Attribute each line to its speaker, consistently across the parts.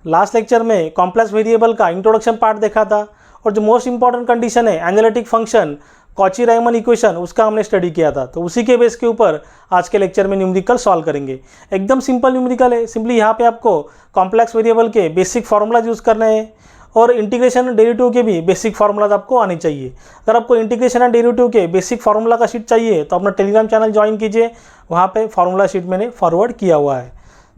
Speaker 1: Last lecture में complex variable का introduction part देखा था और जो मोस्ट इंपॉर्टेंट कंडीशन है analytic function Cauchy Riemann equation उसका हमने स्टडी किया था। तो उसी के बेस के ऊपर आज के लेक्चर में न्यूमेरिकल सॉल्व करेंगे। एकदम सिंपल न्यूमेरिकल है। सिंपली यहाँ पे आपको कॉम्प्लेक्स वेरिएबल के बेसिक फार्मूलाज यूज़ करने हैं और इंटीग्रेशन एंड डेरिवेटिव के भी बेसिक फार्मूलाज आपको आने चाहिए। अगर आपको इंटीग्रेशन एंड डेरिवेटिव के बेसिक फार्मूला का शीट चाहिए तो अपना टेलीग्राम चैनल ज्वाइन कीजिए, वहाँ पे फार्मूला शीट मैंने फॉरवर्ड किया हुआ है।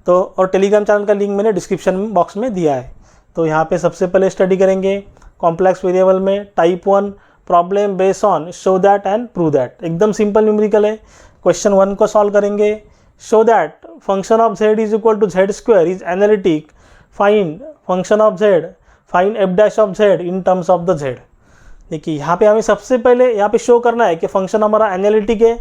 Speaker 1: तो और टेलीग्राम चैनल का लिंक मैंने डिस्क्रिप्शन बॉक्स में दिया है। तो यहाँ पे सबसे पहले स्टडी करेंगे कॉम्प्लेक्स वेरिएबल में type 1 problem based on show that and prove that. एकदम सिंपल न्यूमेरिकल है। क्वेश्चन 1 को सॉल्व करेंगे। Show that function of z is equal to z square is analytic, find function of z, find F dash of z in terms of the z। देखिए यहाँ पे हमें सबसे पहले यहाँ पे शो करना है कि फंक्शन हमारा एनालिटिक है,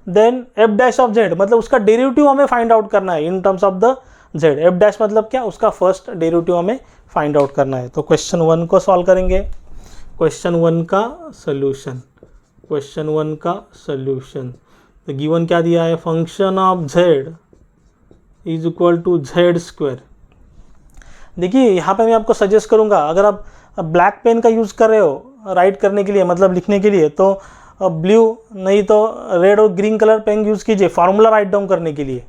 Speaker 1: then F dash of z मतलब उसका डेरिवेटिव हमें फाइंड आउट करना है in terms of the z। F dash मतलब क्या, उसका फर्स्ट डेरिवेटिव हमें फाइंड आउट करना है। तो क्वेश्चन 1 को सॉल्व करेंगे। क्वेश्चन 1 का सॉल्यूशन, क्वेश्चन 1 का सॉल्यूशन। तो गिवन क्या दिया है, function of z is equal to z square. देखिए यहाँ पे मैं आपको सजेस्ट करूँगा, अगर आप ब्लैक पेन का यूज़ कर रहे हो राइट करने के लिए, मतलब लिखने के लिए, तो ब्लू नहीं तो रेड और ग्रीन कलर पेन यूज़ कीजिए फार्मूला राइट डाउन करने के लिए।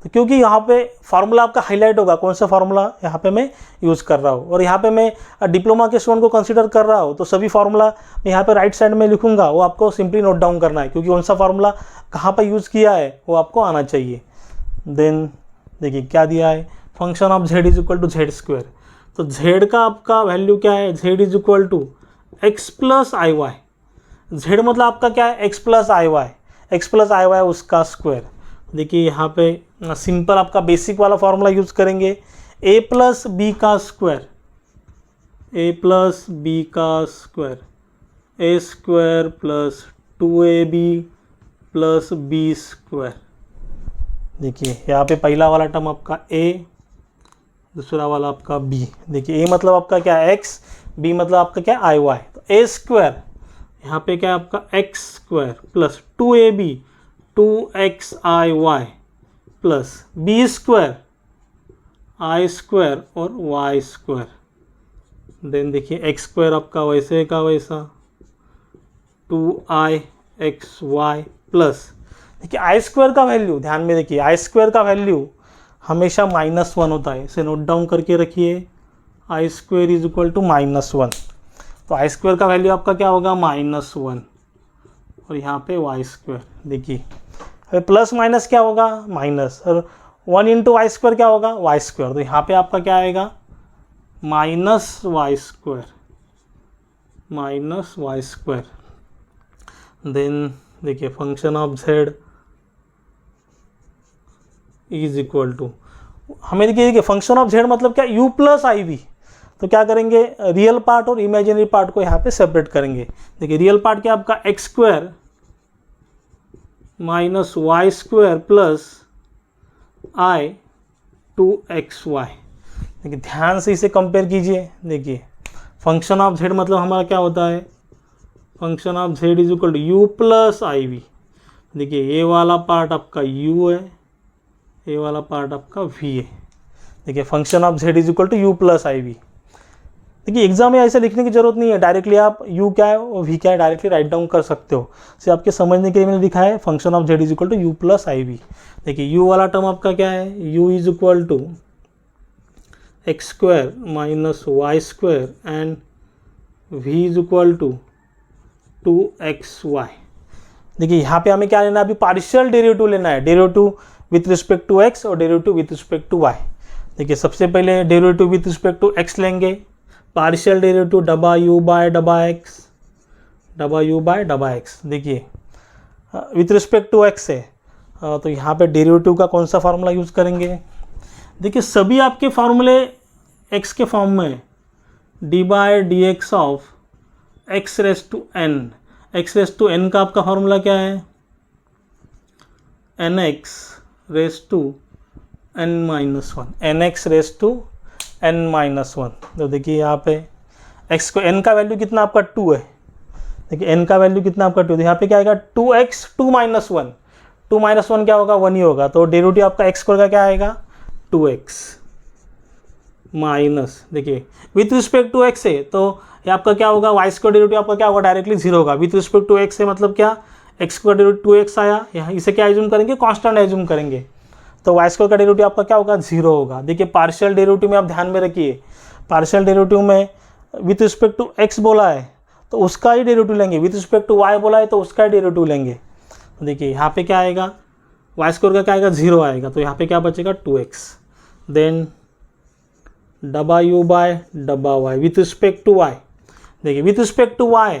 Speaker 1: तो क्योंकि यहाँ पे फार्मूला आपका हाईलाइट होगा कौन सा फार्मूला यहाँ पे मैं यूज़ कर रहा हूँ। और यहाँ पे मैं डिप्लोमा के स्टूडेंट को कंसीडर कर रहा हूँ, तो सभी फार्मूला मैं यहाँ पे राइट साइड में लिखूँगा, वो आपको सिंपली नोट डाउन करना है, क्योंकि कौन सा फार्मूला कहाँ पर यूज़ किया है वो आपको आना चाहिए। देन देखिए क्या दिया है, function of z is equal to z square. तो z का आपका वैल्यू क्या है, z is equal to x plus I Y. z मतलब आपका क्या है, x प्लस आई वाई, एक्स प्लस आई वाई उसका स्क्वायर। देखिए यहाँ पे सिंपल आपका बेसिक वाला फार्मूला यूज़ करेंगे, a प्लस बी का स्क्वायर, a प्लस बी का square, A square plus 2ab plus B square. देखिए यहाँ पे पहला वाला टर्म आपका a, दूसरा वाला आपका b। देखिए a मतलब आपका क्या है x, b मतलब आपका क्या है आई वाई। तो a स्क्वायर यहाँ पे क्या है आपका x square plus 2ab 2xi plus B square I square और वाई स्क्वायर। देन देखिए एक्स स्क्वायर आपका वैसे का वैसा 2ixy प्लस, देखिए आई स्क्वायर का वैल्यू ध्यान में देखिए, आई स्क्वायर का वैल्यू हमेशा -1 होता है, इसे नोट डाउन करके रखिए। आई स्क्वायर इज इक्वल टू -1। तो आई स्क्वायर का वैल्यू आपका क्या होगा, -1 और यहाँ पे वाई स्क्वायर। देखिए प्लस माइनस क्या होगा, माइनस, और 1 इंटू वाई स्क्वायर क्या होगा, वाई स्क्वायर। तो यहाँ पे आपका क्या आएगा, minus Y square, minus Y square. Then देखिए function of z is equal to, हमें देखिए फंक्शन ऑफ z मतलब क्या, u प्लस आई वी। तो क्या करेंगे, रियल पार्ट और इमेजिनरी पार्ट को यहाँ पे सेपरेट करेंगे। देखिए रियल पार्ट क्या आपका X square minus Y square plus I 2xy। देखिए ध्यान से इसे कंपेयर कीजिए। देखिए फंक्शन ऑफ z मतलब हमारा क्या होता है, function of z is equal to U plus I V. देखिए ये वाला पार्ट आपका u है, ये वाला पार्ट आपका v है। देखिए function of z is equal to U plus I V. देखिए एग्जाम में ऐसे लिखने की जरूरत नहीं है, डायरेक्टली आप u क्या है और v क्या है डायरेक्टली राइट डाउन कर सकते हो। से आपके समझने के लिए मैंने लिखा है function of z is equal to U plus I V. देखिए u वाला टर्म आपका क्या है, u is equal to X square minus Y square and v is equal to 2xy। देखिए यहाँ पे हमें क्या लेना है, अभी पार्शियल डेरिवेटिव लेना है, derivative with respect to x और derivative with respect to y। देखिए सबसे पहले derivative with respect to x लेंगे, पार्शियल डेरिवेटिव डबा u बाय डबा x। देखिए विथ रिस्पेक्ट टू x है, तो यहाँ पे डेरिवेटिव का कौन सा फार्मूला यूज़ करेंगे। देखिए सभी आपके फार्मूले x के फॉर्म में, D by D x of X raise to n। X raise to n का आपका फार्मूला क्या है, nx raise to n-1, nx raise to n-1। तो देखिए यहाँ पे x को n का वैल्यू कितना आपका 2 है। देखिए n का वैल्यू कितना आपका 2, तो यहाँ पे क्या आएगा 2x 2-1, 2-1 क्या होगा, 1 ही होगा। तो डेरिवेटिव आपका x स्क्वायर का क्या आएगा, 2x। माइनस, देखिए विथ रिस्पेक्ट टू एक्स है तो ये आपका क्या होगा, वाई स्क्वायर डेरिवेटिव आपका क्या होगा, डायरेक्टली जीरो होगा। विथ रिस्पेक्ट टू एक्स है मतलब क्या, x square derivative two x आया, यहाँ इसे क्या एज्यूम करेंगे, कांस्टेंट एज्यूम करेंगे, तो वाई स्क्वायर का डेरिवेटिव आपका क्या होगा, जीरो होगा। देखिए पार्शियल डेरिवेटिव में आप ध्यान में रखिए, पार्शियल डेरिवेटिव में विथ रिस्पेक्ट टू एक्स बोला है तो उसका ही डेरिवेटिव लेंगे, विथ रिस्पेक्ट टू वाई बोला है तो उसका ही डेरिवेटिव लेंगे। तो देखिए यहाँ पे क्या आएगा, वाई स्क्वायर का क्या आएगा, जीरो आएगा, तो यहाँ पे क्या बचेगा 2x, देन डबा यू बाय डबा Y with respect to Y. देखिए विथ रिस्पेक्ट टू वाई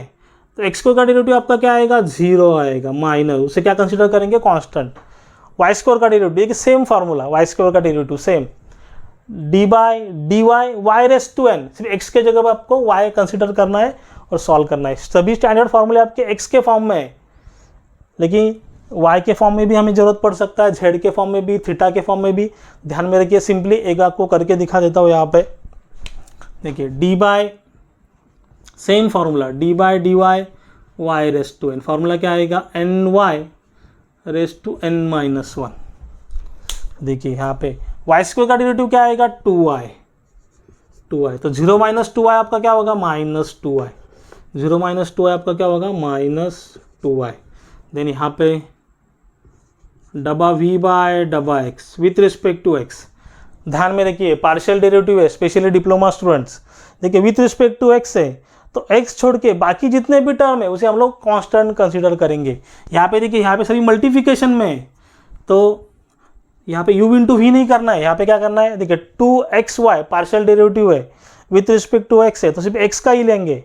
Speaker 1: तो एक्स स्क्वायर का डेरिवेटिव आपका क्या आएगा, जीरो आएगा, माइनस उसे क्या कंसीडर करेंगे, कांस्टेंट। वाई स्क्वायर का डेरिवेटिव देखिए सेम फार्मूला, वाई स्क्वायर का derivative same, D by D Y Y raise to N, सिर्फ एक्स के जगह पर आपको वाई कंसीडर करना है और सॉल्व करना है। सभी स्टैंडर्ड फार्मूले आपके एक्स के फॉर्म में है, लेकिन y के फॉर्म में भी हमें जरूरत पड़ सकता है, z के फॉर्म में भी, थीटा के फॉर्म में भी। ध्यान में रखिए, सिंपली एक आपको करके दिखा देता हूँ यहाँ पे। देखिए D by same formula, D by D Y Y raise to N, formula क्या आएगा, N Y raise to N minus one. देखिए यहाँ पे वाई स्क्वायर का डेरिवेटिव क्या आएगा, टू आई, तो जीरो माइनस टू आई आपका क्या होगा, माइनस टू आई, जीरो माइनस टू आई आपका क्या होगा, माइनस टू आई। देन यहाँ पे डबा वी बाय डबा x with respect to X. ध्यान में रखिए पार्शियल डेरिवेटिव है, स्पेशली डिप्लोमा स्टूडेंट्स। देखिए विथ रिस्पेक्ट टू एक्स है तो एक्स छोड़ के बाकी जितने भी टर्म है उसे हम लोग कांस्टेंट कंसीडर करेंगे। यहाँ पे देखिए, यहाँ पे सभी मल्टीप्लिकेशन में है तो यहाँ पे u इंटू वी नहीं करना है, यहाँ पे क्या करना है, देखिए 2xy पार्शियल डेरिवेटिव है, विथ रिस्पेक्ट टू एक्स है तो सिर्फ x का ही लेंगे,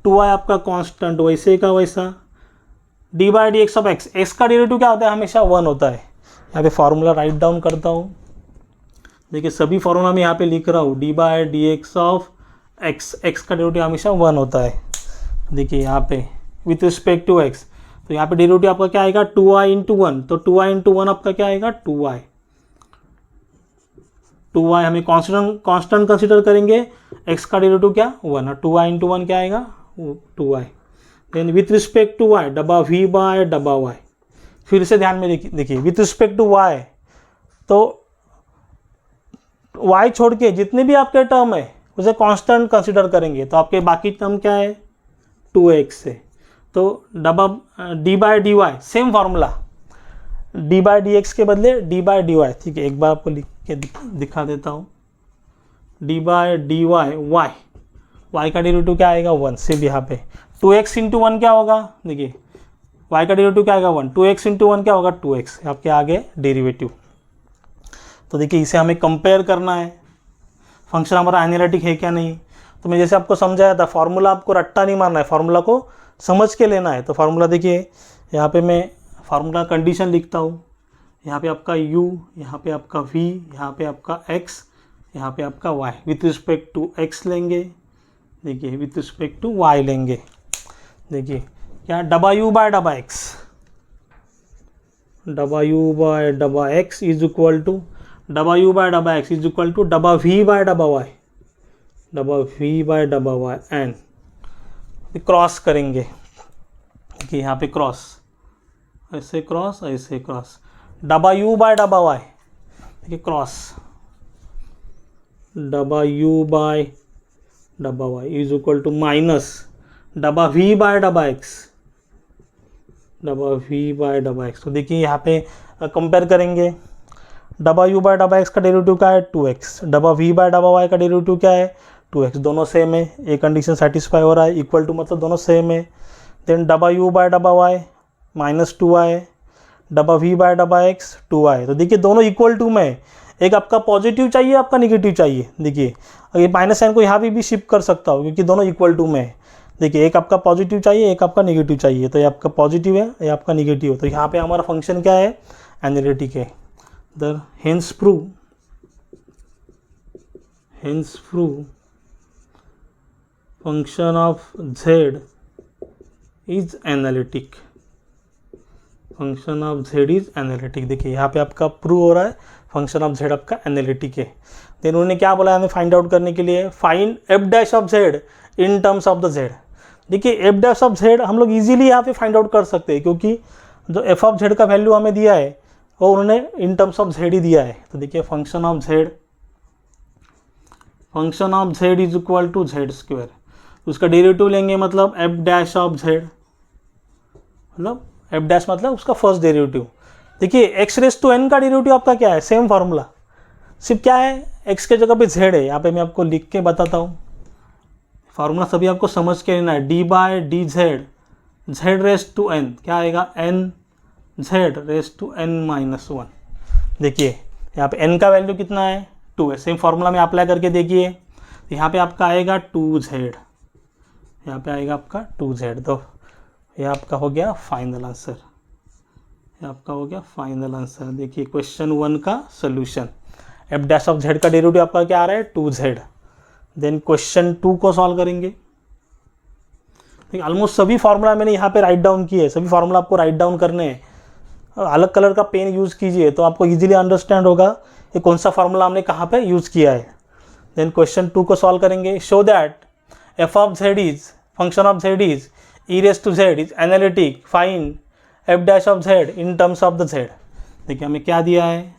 Speaker 1: 2y आपका कांस्टेंट वैसे का वैसा, D by D x of x, x का डेरिवेटिव क्या होता है, हमेशा 1 होता है। यहाँ पे फार्मूला राइट डाउन करता हूँ, देखिए सभी फार्मूला में यहाँ पे लिख रहा हूँ, D by D x of x, x का डेरिवेटिव हमेशा 1 होता है। देखिए यहाँ पे विथ रिस्पेक्ट टू एक्स, तो यहाँ पे डेरिवेटिव आपका क्या आएगा, 2i इंटू वन, तो 2i इंटू वन आपका क्या आएगा, 2i हमें कांस्टेंट कंसिडर करेंगे, एक्स का डेरिवेटिव क्या 1, और 2i इंटू वन क्या आएगा 2i। Then with respect to y डबा v बाय डबा y, फिर से ध्यान में देखिए विथ रिस्पेक्ट टू y तो y छोड़ के जितने भी आपके टर्म है उसे कांस्टेंट कंसीडर करेंगे, तो आपके बाकी टर्म क्या है 2x है, तो डबा D by D Y same formula, D by D X के बदले डी बाई डी वाई। ठीक है, एक बार आपको लिख के दिखा देता हूँ, D by D Y Y, Y का डेरिवेटिव क्या आएगा 1, सिर्फ यहाँ पे 2x इंटू वन क्या होगा, देखिए y का डेरिवेटिव क्या आएगा 1, 2x इंटू वन क्या होगा 2x, आपके आगे डेरिवेटिव। तो देखिए इसे हमें कंपेयर करना है, फंक्शन हमारा एनालिटिक है क्या नहीं। तो मैं जैसे आपको समझाया था, फार्मूला आपको रट्टा नहीं मारना है, फार्मूला को समझ के लेना है। तो फार्मूला देखिए यहाँ पे मैं फार्मूला कंडीशन लिखता हूँ, यहाँ पे आपका u, यहाँ पे आपका v, यहाँ पे आपका x, यहाँ पे आपका y, with respect to x लेंगे, देखिए विथ रिस्पेक्ट टू y लेंगे। देखिए क्या डबा u बाय डबा x, डबा u बाय डबा x इज इक्वल टू डबा u बाय डबा x इज इक्वल टू डबा v बाय डबा y, डबा v बाय डबा y एंड क्रॉस करेंगे कि यहाँ पे क्रॉस, ऐसे क्रॉस ऐसे क्रॉस, डबा u बाय डबा y, देखिए क्रॉस डबा u बाय डबा y is equal to minus डबा v बाय डबा x, डबा v बाय डबा x। तो देखिए यहाँ पे कंपेयर करेंगे, डबा u बाय डबा x का डेरिवेटिव क्या है 2x, डबा v बाय डबा y का डेरिवेटिव क्या है 2x, दोनों सेम है, ये कंडीशन सेटिस्फाई हो रहा है, इक्वल टू मतलब दोनों सेम है। देन डबा u बाय डबा y माइनस 2i, डबा v बाय डबा x 2i। तो देखिए दोनों इक्वल टू में, एक आपका पॉजिटिव चाहिए आपका निगेटिव चाहिए। देखिए अगर माइनस साइन को यहाँ भी शिफ्ट कर सकता हूँ क्योंकि दोनों इक्वल टू में है। देखिए एक आपका पॉजिटिव चाहिए, एक आपका निगेटिव चाहिए, तो ये आपका पॉजिटिव है, ये आपका निगेटिव है, तो यहाँ पे हमारा फंक्शन क्या है एनालिटिक है। The hence prove function of z is analytic, function of z is analytic. देखिए यहाँ पे आपका प्रूव हो रहा है फंक्शन ऑफ z आपका एनालिटिक है। देन उन्होंने क्या बोला हमें फाइंड आउट करने के लिए, find F dash of z in terms of the z। देखिए एफ डैश ऑफ z हम लोग इजीली यहाँ पे फाइंड आउट कर सकते हैं क्योंकि जो एफ ऑफ z का वैल्यू हमें दिया है वो उन्होंने इन टर्म्स ऑफ z ही दिया है। तो देखिए function of z function of Z is equal to Z square, उसका डेरिवेटिव लेंगे मतलब एफ डैश ऑफ जेड, मतलब एफ डैश मतलब उसका फर्स्ट डेरिवेटिव। देखिए एक्स रेस टू एन का डेरिवेटिव आपका क्या है, सेम फार्मूला, सिर्फ क्या है एक्स के जगह पे जेड है। यहाँ पे मैं आपको लिख के बताता हूँ, फार्मूला सभी आपको समझ के लेना है। D by D Z, Z raise to N क्या आएगा, N Z raise to N minus one. देखिए यहाँ पे n का वैल्यू कितना है, 2 है। सेम फार्मूला में अप्लाई करके देखिए, यहाँ पे आपका आएगा 2z, यहाँ पे आएगा आपका 2z। तो ये आपका हो गया फाइनल आंसर, ये आपका हो गया फाइनल आंसर। देखिए क्वेश्चन 1 का solution, F dash of Z का डेरिवेटिव आपका क्या आ रहा है, 2z। देन क्वेश्चन 2 को सॉल्व करेंगे। देखिए ऑलमोस्ट सभी फार्मूला मैंने यहाँ पे राइट डाउन किए, सभी फार्मूला आपको राइट डाउन करने हैं। अलग कलर का पेन यूज़ कीजिए तो आपको इजीली अंडरस्टैंड होगा कि कौन सा फार्मूला हमने कहाँ पे यूज़ किया है। देन क्वेश्चन 2 को सॉल्व करेंगे। Show that f of Z is, function of Z is e raise to z is analytic, find F dash of z in terms of the z. देखिए हमें क्या दिया है,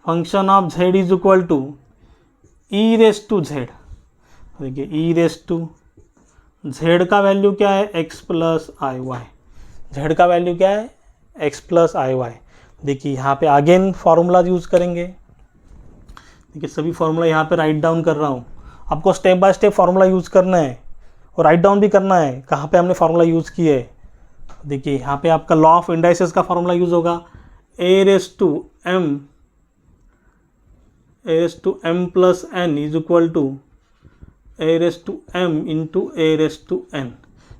Speaker 1: function of Z is equal to e raise to z. देखिए ई raise to z का value क्या है, x plus आई y, z का वैल्यू क्या है, एक्स प्लस आई वाई। देखिए यहाँ पे अगेन फार्मूला यूज़ करेंगे। देखिए सभी फार्मूला यहाँ पे राइट डाउन कर रहा हूँ, आपको step by step formula use करना है और राइट डाउन भी करना है कहाँ पे हमने फार्मूला यूज़ किए है। देखिए यहाँ पे आपका लॉ ऑफ इंडाइसेस का फार्मूला यूज़ होगा, A raise to M plus N is equal to A raise to M into A raise to N.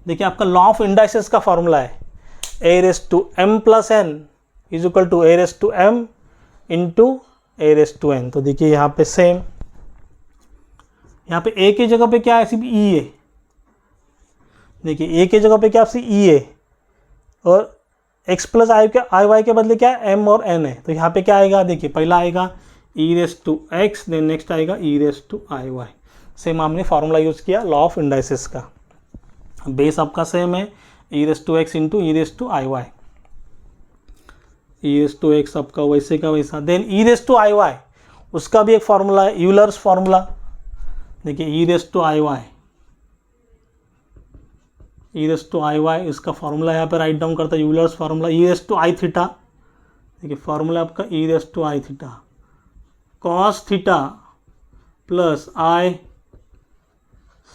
Speaker 1: देखिए आपका लॉ ऑफ इंडाइसेस का फार्मूला है, A raise to M plus N is equal to A raise to M into A raise to N. तो देखिए यहाँ पे same, यहाँ पे ए की जगह पे क्या है, सिर्फ ई है। देखिए ए की जगह पे क्या सिर्फ ई है और एक्स प्लस आई वाई के बदले क्या है, एम और एन है। तो यहाँ पे क्या आएगा, देखिए पहला आएगा ई raise to x, then next आएगा ई raise to I Y. Same हमने फार्मूला यूज़ किया लॉ ऑफ इंडाइसेस का, बेस आपका सेम है, ई raise to x into E raise to I Y. E raise to X आपका वैसे का वैसा, then E raise to I Y उसका भी एक फार्मूला है, यूलर्स फार्मूला। देखिए ई raise to I Y, E raise to I Y इसका फार्मूला यहाँ पे राइट डाउन करता है, Euler's formula. E raise to i theta, देखिए फार्मूला आपका e raise to i theta, cos theta plus i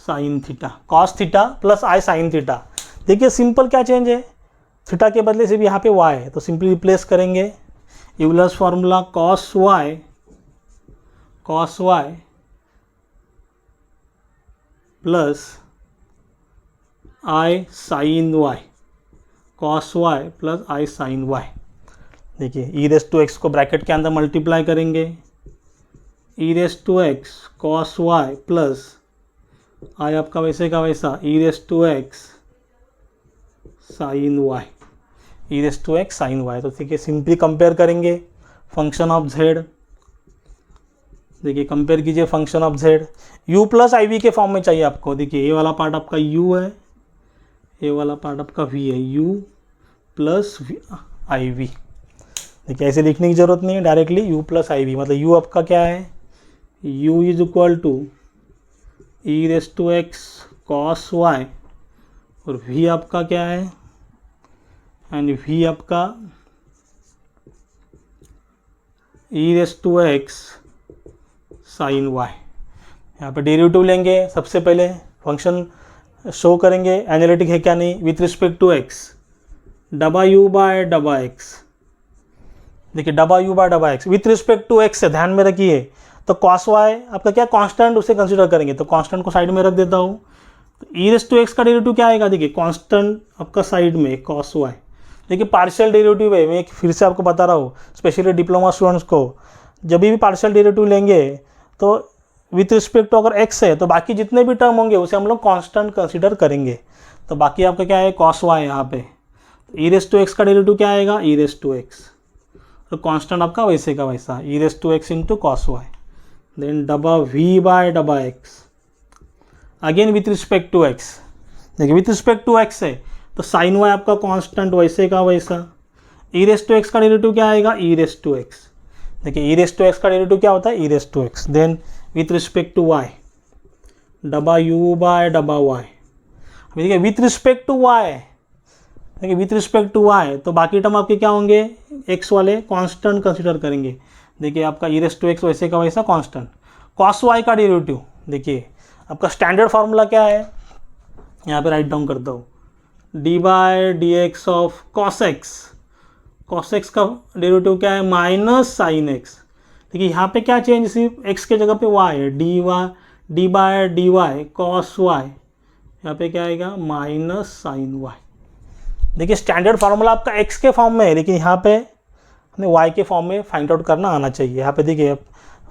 Speaker 1: sine theta, cos theta plus i sine theta. देखिए simple क्या change है, थीटा के बदले से भी यहाँ पे y है तो सिंपली रिप्लेस करेंगे, Euler's formula cos y plus i sine y, cos y plus i sine y. देखिए ई रेस टू एक्स को ब्रैकेट के अंदर मल्टीप्लाई करेंगे, e raise to x cos y plus i आपका वैसे का वैसा e raise to x sine y, E raise to x sine y. तो देखिए सिंपली कंपेयर करेंगे फंक्शन ऑफ जेड। देखिए कंपेयर कीजिए function of z, u plus I v के फॉर्म में चाहिए आपको। देखिए ये वाला पार्ट आपका u है, ये वाला पार्ट आपका v है, u प्लस आई वी। देखिए ऐसे लिखने की ज़रूरत नहीं है, डायरेक्टली u प्लस आई वी, मतलब u आपका क्या है, u is equal to e raise to x cos y और v आपका क्या है, एंड v आपका e raise to x sine y. यहाँ पे डेरिवेटिव लेंगे, सबसे पहले फंक्शन शो करेंगे एनालिटिक है क्या नहीं विथ रिस्पेक्ट टू एक्स, डबा यू बाय डबा एक्स। देखिए डबा यू बाय डबा x with respect to x है, ध्यान में रखिए। तो कॉस वाई आपका क्या कांस्टेंट, उसे कंसीडर करेंगे, तो कांस्टेंट को साइड में रख देता हूँ। तो ई रेस टू एक्स का डेरिवेटिव क्या आएगा, देखिए कांस्टेंट आपका साइड में कॉस वाई। देखिए पार्शियल डेरिवेटिव है, मैं फिर से आपको बता रहा हूँ स्पेशली डिप्लोमा स्टूडेंट्स को, जब भी पार्शियल डेरिवेटिव लेंगे तो विथ रिस्पेक्ट टू अगर एक्स है तो बाकी जितने भी टर्म होंगे उसे हम लोग कांस्टेंट कंसीडर करेंगे। तो बाकी आपका क्या है, कॉस वाई यहाँ पे, ई रेस टू एक्स का डेरिवेटिव क्या आएगा, ई रेस टू एक्स, तो कांस्टेंट आपका वैसे का वैसा e raise to x into cos y, then डबा वी बाय डबा x again with respect to x. देखिए विथ रिस्पेक्ट टू एक्स है तो साइन वाई आपका कांस्टेंट वैसे का वैसा, ई रेस टू एक्स का डेरिवेटिव क्या आएगा, ई रेस टू एक्स। देखिए ई रेस टू एक्स का डेरिवेटिव क्या होता है, ई raise to x, then with respect to y, डबा यू बाय डबा वाई। अभी देखिए विथ रिस्पेक्ट टू वाई, देखिए विथ रिस्पेक्ट टू वाई, तो बाकी टर्म आपके क्या होंगे, एक्स वाले कांस्टेंट कंसिडर करेंगे। देखिए आपका ई रेस टू एक्स वैसे का वैसा कांस्टेंट। कॉस वाई का डेरिवेटिव, देखिए आपका स्टैंडर्ड फार्मूला क्या है, यहाँ पे राइट डाउन करता हूँ, d by D x of cos x. Cos x का डेरिवेटिव क्या है, माइनस साइन एक्स। देखिए यहाँ पे क्या चेंज, सिर्फ एक्स के जगह पे वाई है, D by D y cos y, यहाँ पे क्या आएगा, माइनस साइन वाई। देखिए स्टैंडर्ड फार्मूला आपका एक्स के फॉर्म में है, लेकिन यहाँ पे हमें वाई के फॉर्म में फाइंड आउट करना आना चाहिए। यहाँ पे देखिए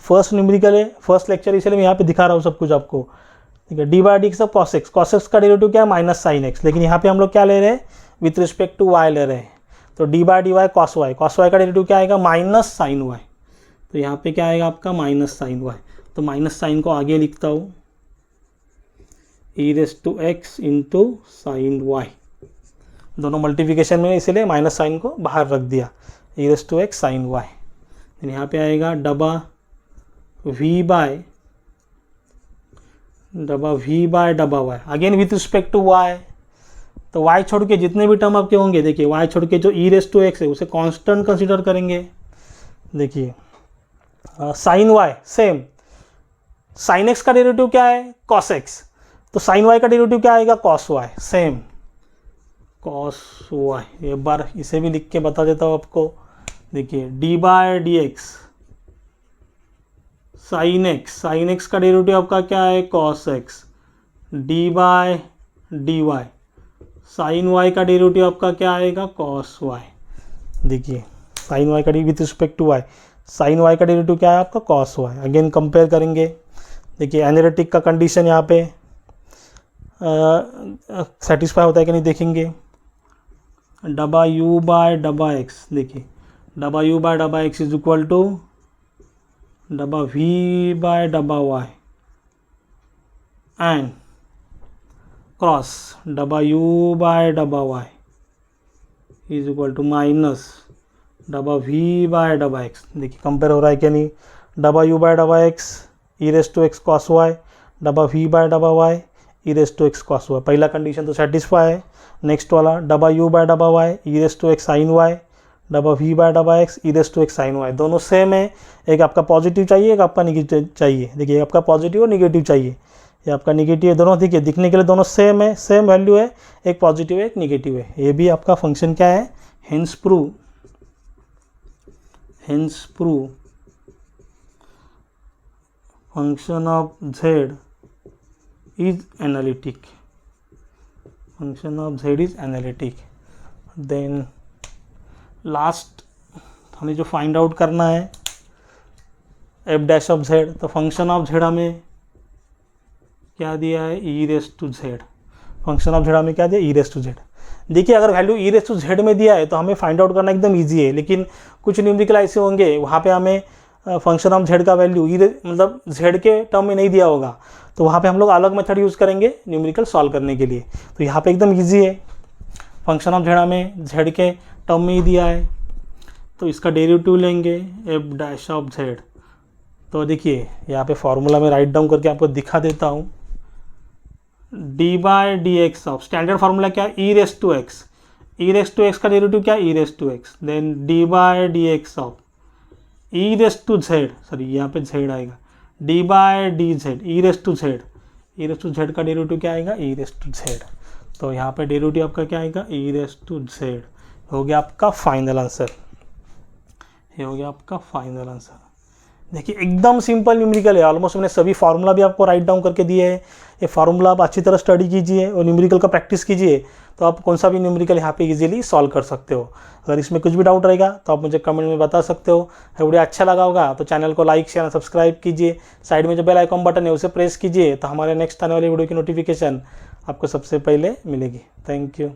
Speaker 1: फर्स्ट न्यूमेरिकल है, फर्स्ट लेक्चर, इसलिए मैं यहाँ पे दिखा रहा हूँ सब कुछ आपको। ठीक है, D by D x of cos x, cos x का डेरिवेटिव क्या है, माइनस साइन एक्स, लेकिन यहाँ पे हम लोग क्या ले रहे हैं, विथ रिस्पेक्ट टू वाई ले रहे हैं। तो d by D y cos y का डेरिवेटिव क्या आएगा, माइनस साइन वाई। तो यहाँ पे क्या आएगा आपका, माइनस साइन वाई। तो माइनस साइन को आगे लिखता हूँ, e raise to x into sine y, दोनों मल्टीप्लिकेशन में, इसलिए माइनस साइन को बाहर रख दिया, e raise to x sine y. यहाँ पे आएगा डबा वी बाय डबा y, again with respect to Y. तो वाई छोड़ के जितने भी टर्म आपके होंगे, देखिए वाई छोड़ के जो ई रेस टू एक्स है उसे कांस्टेंट कंसीडर करेंगे। देखिए sine y same, sine x का डेरिवेटिव क्या है, कॉस एक्स, तो साइन वाई का डेरिवेटिव क्या आएगा, cos y, same cos y. एक बार इसे भी लिख के बता देता हूँ आपको। देखिए D by D x sine x का डेरिवेटिव आपका क्या है, cos x, d by D y sine y का डेरिवेटिव आपका क्या आएगा, कॉस वाई। देखिए साइन वाई का with respect to y, sine y का डेरिवेटिव क्या है आपका, कॉस वाई। अगेन कंपेयर करेंगे। देखिए एनालिटिक का कंडीशन यहाँ पे सेटिस्फाई होता है कि नहीं देखेंगे। डबा यू बाय डबा एक्स, देखिए डबा यू बाय डबा एक्स इज इक्वल टू डबा वी बाय डबा वाई एंड क्रॉस डबा यू बाय डबा y is equal to minus डबा वी बाय डबा एक्स। देखिए कंपेयर हो रहा है क्या नहीं, डबा यू बाय डबा x e raise to x cos y, डबा वी बाय डबा y E raise to x cos y. पहला कंडीशन तो सेटिस्फाई है। नेक्स्ट वाला डबा यू बाय डबा y E raise to x sine y, डबा वी बाय डबा x e raise to x sine y, दोनों सेम है। एक आपका पॉजिटिव चाहिए, एक आपका निगेटिव चाहिए। देखिए आपका पॉजिटिव और निगेटिव चाहिए, ये आपका निगेटिव है, दोनों देखिए दिखने के लिए दोनों सेम है, सेम वैल्यू है, एक पॉजिटिव है एक निगेटिव है। ये भी आपका फंक्शन क्या है, hence prove function of z is analytic, function of z is analytic। Then last हमें जो फाइंड आउट करना है एफ डैश ऑफ z, तो फंक्शन ऑफ z हमें क्या दिया है, ई raise to z। Function of z हमें क्या दिया, ई रेस टू z। देखिए अगर value e raise to z में दिया है तो हमें फाइंड आउट करना एकदम ईजी है, लेकिन कुछ न्यूमेरिकल ऐसे होंगे वहाँ पे हमें फंक्शन ऑफ z का वैल्यू मतलब z के टर्म में नहीं दिया होगा, तो वहाँ पे हम लोग अलग मेथड यूज़ करेंगे न्यूमेरिकल सॉल्व करने के लिए। तो यहाँ पे एकदम इजी है, फंक्शन ऑफ z हमें z के टर्म में ही दिया है, तो इसका डेरिवेटिव लेंगे एफ डैश ऑफ z। तो देखिए यहाँ पे फॉर्मूला में राइट डाउन करके आपको दिखा देता हूँ, d by D x of, standard formula क्या है, ई raise to x, e raise to x का डेरिवेटिव क्या है, ई raise to x, then d by D x of e raise to z, sorry यहाँ पे जेड आएगा, d by D z e raise to z, e raise to z का derivative क्या आएगा, ई raise to Z. तो यहाँ पे derivative आपका क्या आएगा, ई रेस टू जेड। हो गया आपका फाइनल आंसर, ये हो गया आपका फाइनल आंसर। देखिए एकदम सिंपल न्यूमेरिकल है, ऑलमोस्ट मैंने सभी फार्मूला भी आपको राइट डाउन करके दिए हैं। ये फार्मूला आप अच्छी तरह स्टडी कीजिए और न्यूमेरिकल का प्रैक्टिस कीजिए, तो आप कौन सा भी न्यूमेरिकल यहाँ पे इजीली सॉल्व कर सकते हो। अगर इसमें कुछ भी डाउट रहेगा तो आप मुझे कमेंट में बता सकते हो। वीडियो अच्छा लगा होगा तो चैनल को लाइक शेयर सब्सक्राइब कीजिए, साइड में जो बेल आइकॉन बटन है उसे प्रेस कीजिए, तो हमारे नेक्स्ट आने वाली वीडियो की नोटिफिकेशन आपको सबसे पहले मिलेगी। Thank you.